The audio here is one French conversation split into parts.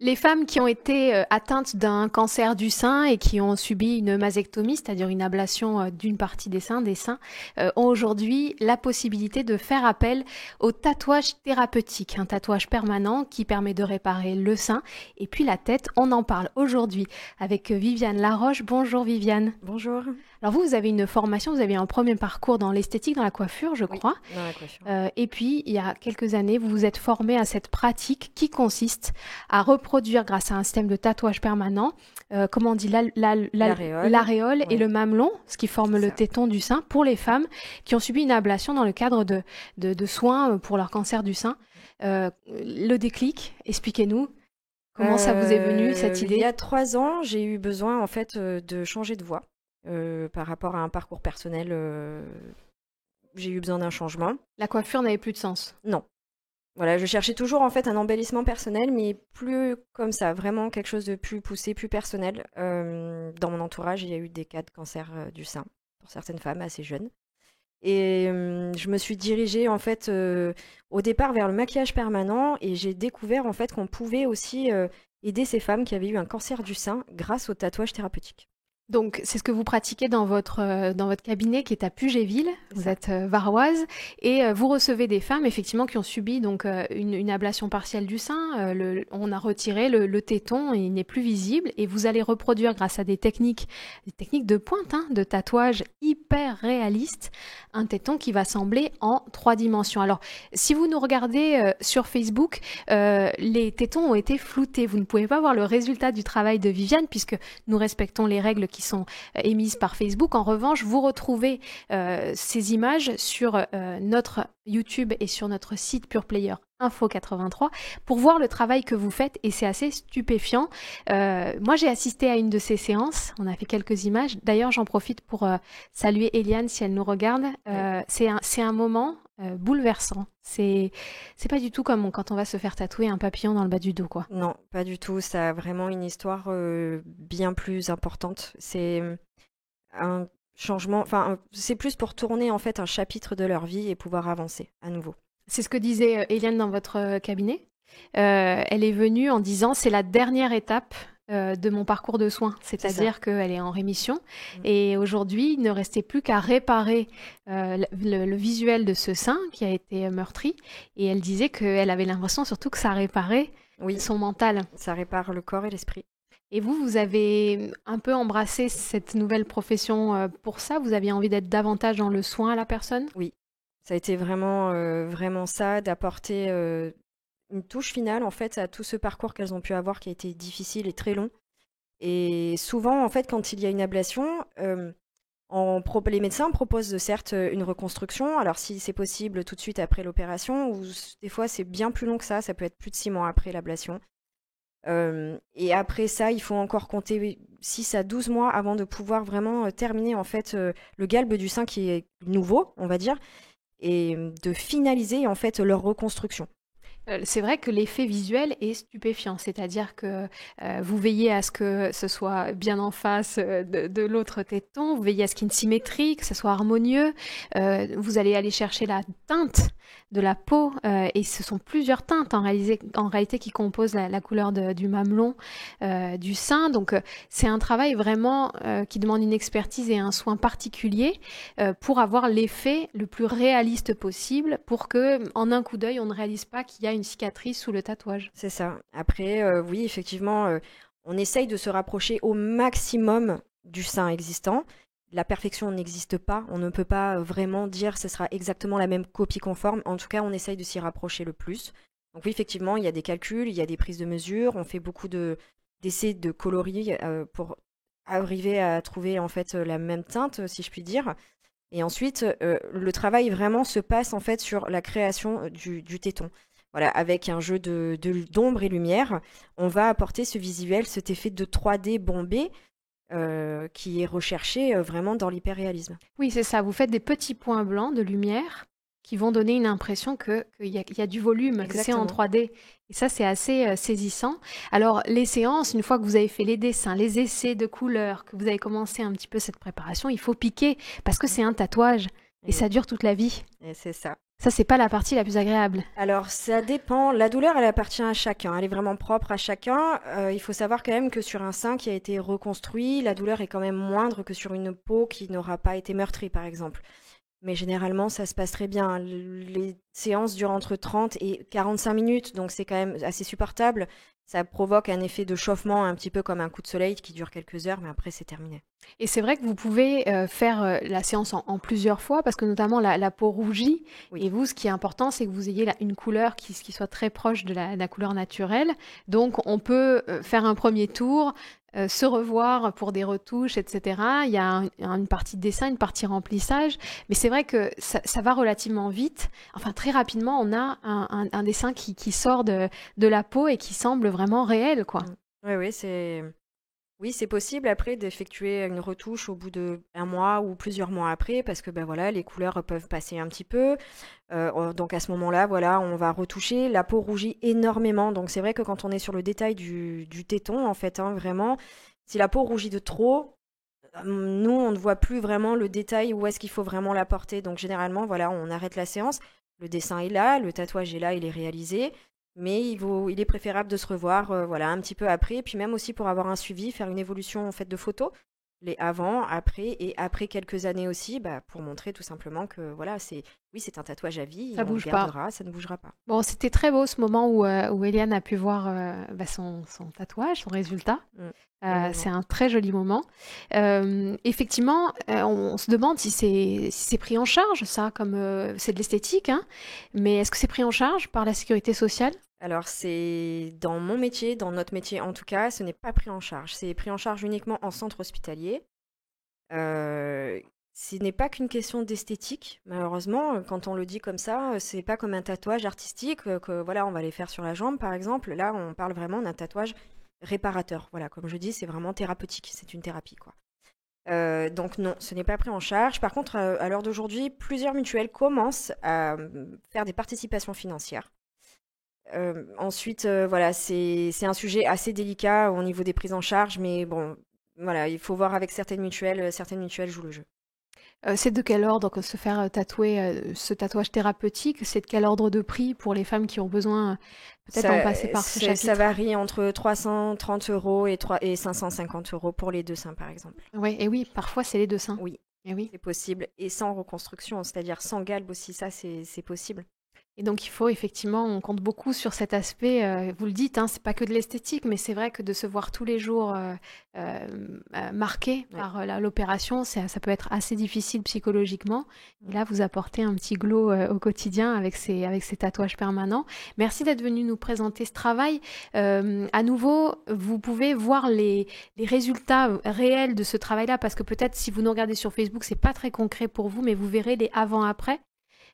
Les femmes qui ont été atteintes d'un cancer du sein et qui ont subi une mastectomie, c'est-à-dire une ablation d'une partie des seins, ont aujourd'hui la possibilité de faire appel au tatouage thérapeutique, un tatouage permanent qui permet de réparer le sein et puis la tête. On en parle aujourd'hui avec Viviane Laroche. Bonjour Viviane. Bonjour. Alors vous avez une formation, vous avez un premier parcours dans l'esthétique, dans la coiffure, je Oui, crois. dans la coiffure. Et puis, il y a quelques années, vous vous êtes formé à cette pratique qui consiste à reproduire, grâce à un système de tatouage permanent, comment on dit, L'aréole. l'aréole et Oui, le mamelon, ce qui forme c'est le ça. téton du sein, pour les femmes qui ont subi une ablation dans le cadre de soins pour leur cancer du sein. Le déclic, expliquez-nous, comment ça vous est venu, cette Il y idée? a 3 ans, j'ai eu besoin en fait de changer de voie par rapport à un parcours personnel. J'ai eu besoin d'un changement. La coiffure n'avait plus de sens. Non. Voilà, je cherchais toujours en fait un embellissement personnel, mais plus comme ça, vraiment quelque chose de plus poussé, plus personnel. Dans mon entourage, il y a eu des cas de cancer du sein pour certaines femmes assez jeunes. Et je me suis dirigée en fait au départ vers le maquillage permanent et j'ai découvert en fait qu'on pouvait aussi aider ces femmes qui avaient eu un cancer du sein grâce au tatouage thérapeutique. Donc, c'est ce que vous pratiquez dans votre cabinet qui est à Puget-Ville. C'est Vous ça. êtes varoise et vous recevez des femmes effectivement qui ont subi donc une ablation partielle du sein. On a retiré le téton, il n'est plus visible et vous allez reproduire grâce à des techniques de pointe, hein, de tatouage hyper réalistes, un téton qui va sembler en 3 dimensions. Alors, si vous nous regardez sur Facebook, les tétons ont été floutés. Vous ne pouvez pas voir le résultat du travail de Viviane puisque nous respectons les règles qui sont émises par Facebook. En revanche, vous retrouvez ces images sur notre YouTube et sur notre site Pure Player Info 83 pour voir le travail que vous faites et c'est assez stupéfiant. Moi, j'ai assisté à une de ces séances. On a fait quelques images. D'ailleurs, j'en profite pour saluer Eliane si elle nous regarde. Oui. C'est un moment bouleversant. C'est pas du tout comme quand on va se faire tatouer un papillon dans le bas du dos, quoi. Non, pas du tout. Ça a vraiment une histoire bien plus importante. C'est un changement, enfin, c'est plus pour tourner en fait un chapitre de leur vie et pouvoir avancer à nouveau. C'est ce que disait Eliane dans votre cabinet. Elle est venue en disant c'est la dernière étape de mon parcours de soins, C'est ça. c'est-à-dire qu'elle est en rémission Mm. et aujourd'hui il ne restait plus qu'à réparer le visuel de ce sein qui a été meurtri et elle disait qu'elle avait l'impression surtout que ça réparait Oui, son mental. ça répare le corps et l'esprit. Et vous avez un peu embrassé cette nouvelle profession pour ça, vous aviez envie d'être davantage dans le soin à la personne? Oui, ça a été vraiment, vraiment ça, d'apporter une touche finale en fait à tout ce parcours qu'elles ont pu avoir qui a été difficile et très long. Et souvent, en fait, quand il y a une ablation, les médecins proposent certes une reconstruction. Alors, si c'est possible tout de suite après l'opération, ou des fois c'est bien plus long que ça peut être plus de 6 mois après l'ablation. Et après ça, il faut encore compter 6 à 12 mois avant de pouvoir vraiment terminer en fait le galbe du sein qui est nouveau, on va dire, et de finaliser en fait leur reconstruction. C'est vrai que l'effet visuel est stupéfiant, c'est-à-dire que vous veillez à ce que ce soit bien en face de l'autre téton, vous veillez à ce qu'il y ait une symétrie, que ce soit harmonieux, vous allez aller chercher la teinte de la peau, et ce sont plusieurs teintes en réalité qui composent la couleur du mamelon, du sein, donc c'est un travail vraiment qui demande une expertise et un soin particulier pour avoir l'effet le plus réaliste possible, pour que en un coup d'œil, on ne réalise pas qu'il y a une cicatrice sous le tatouage. C'est ça. Après, oui, effectivement, on essaye de se rapprocher au maximum du sein existant. La perfection n'existe pas. On ne peut pas vraiment dire que ce sera exactement la même copie conforme. En tout cas, on essaye de s'y rapprocher le plus. Donc oui, effectivement, il y a des calculs, il y a des prises de mesure. On fait beaucoup d'essais de coloris pour arriver à trouver en fait la même teinte, si je puis dire. Et ensuite, le travail vraiment se passe en fait sur la création du téton. Voilà, avec un jeu d'ombre et lumière, on va apporter ce visuel, cet effet de 3D bombé qui est recherché vraiment dans l'hyperréalisme. Oui, c'est ça. Vous faites des petits points blancs de lumière qui vont donner une impression qu'il y a du volume, que c'est en Exactement. 3D. Et ça, c'est assez saisissant. Alors, les séances, une fois que vous avez fait les dessins, les essais de couleurs, que vous avez commencé un petit peu cette préparation, il faut piquer parce que c'est un tatouage et Et, ça dure toute la vie. et c'est ça. Ça, c'est pas la partie la plus agréable. Alors, ça dépend. La douleur, elle appartient à chacun. Elle est vraiment propre à chacun. Il faut savoir quand même que sur un sein qui a été reconstruit, la douleur est quand même moindre que sur une peau qui n'aura pas été meurtrie, par exemple. Mais généralement, ça se passe très bien. Les séances durent entre 30 et 45 minutes, donc c'est quand même assez supportable. Ça provoque un effet de chauffement, un petit peu comme un coup de soleil qui dure quelques heures, mais après, c'est terminé. Et c'est vrai que vous pouvez faire la séance en plusieurs fois, parce que notamment la peau rougit. Oui. Et vous, ce qui est important, c'est que vous ayez une couleur qui soit très proche de la couleur naturelle. Donc, on peut faire un premier tour, se revoir pour des retouches, etc. Il y a une partie de dessin, une partie remplissage. Mais c'est vrai que ça va relativement vite. Enfin, très rapidement, on a un dessin qui sort de la peau et qui semble vraiment réel, quoi. Oui, oui, Oui, c'est possible après d'effectuer une retouche au bout d'un mois ou plusieurs mois après, parce que ben voilà, les couleurs peuvent passer un petit peu. Donc à ce moment-là, voilà, on va retoucher. La peau rougit énormément, donc c'est vrai que quand on est sur le détail du téton, en fait, hein, vraiment, si la peau rougit de trop, nous, on ne voit plus vraiment le détail où est-ce qu'il faut vraiment la porter. Donc généralement, voilà, on arrête la séance. Le dessin est là, le tatouage est là, il est réalisé. Mais il est préférable de se revoir voilà, un petit peu après. Et puis même aussi pour avoir un suivi, faire une évolution en fait, de photos. Les avant, après et après quelques années aussi, bah, pour montrer tout simplement que voilà, oui, c'est un tatouage à vie, Ça on le bouge pas. gardera, ça ne bougera pas. Bon, c'était très beau ce moment où Eliane a pu voir son tatouage, son résultat. Également. C'est un très joli moment. Effectivement, on se demande si c'est pris en charge, ça, comme c'est de l'esthétique, hein, mais est-ce que c'est pris en charge par la sécurité sociale? Alors c'est dans mon métier, dans notre métier en tout cas, ce n'est pas pris en charge. C'est pris en charge uniquement en centre hospitalier. Euh, Ce n'est pas qu'une question d'esthétique, malheureusement. Quand on le dit comme ça, c'est pas comme un tatouage artistique que voilà, on va les faire sur la jambe, par exemple. Là, on parle vraiment d'un tatouage réparateur. Voilà, comme je dis, c'est vraiment thérapeutique. C'est une thérapie, quoi. Donc non, ce n'est pas pris en charge. Par contre, à l'heure d'aujourd'hui, plusieurs mutuelles commencent à faire des participations financières. Ensuite, voilà, c'est un sujet assez délicat au niveau des prises en charge, mais bon, voilà, il faut voir avec certaines mutuelles jouent le jeu. C'est de quel ordre que se faire tatouer ce tatouage thérapeutique? C'est de quel ordre de prix pour les femmes qui ont besoin peut-être d'en passer par ce Ça chapitre? varie entre 330 € et 550 € pour les deux seins, par exemple. Ouais, et oui, parfois c'est les deux seins. Oui, Et oui. c'est possible. Et sans reconstruction, c'est-à-dire sans galbe aussi, ça, c'est possible. Et donc il faut effectivement, on compte beaucoup sur cet aspect, vous le dites, hein, c'est pas que de l'esthétique, mais c'est vrai que de se voir tous les jours marqué Ouais. par l'opération, ça peut être assez difficile psychologiquement. Et là, vous apportez un petit glow au quotidien avec ces tatouages permanents. Merci d'être venu nous présenter ce travail. À nouveau, vous pouvez voir les résultats réels de ce travail-là, parce que peut-être si vous nous regardez sur Facebook, c'est pas très concret pour vous, mais vous verrez les avant-après.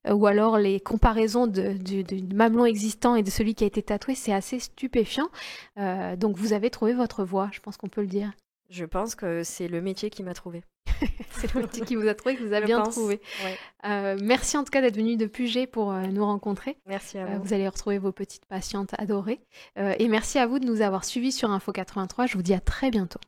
Ou alors les comparaisons du mamelon existant et de celui qui a été tatoué, c'est assez stupéfiant. Donc vous avez trouvé votre voie, je pense qu'on peut le dire. Je pense que c'est le métier qui m'a trouvé. C'est le métier qui vous a trouvé, que vous a Je bien pense. trouvé. Ouais. Merci en tout cas d'être venu de Puget pour nous rencontrer. Merci à vous. Vous allez retrouver vos petites patientes adorées. Et merci à vous de nous avoir suivis sur Info 83. Je vous dis à très bientôt.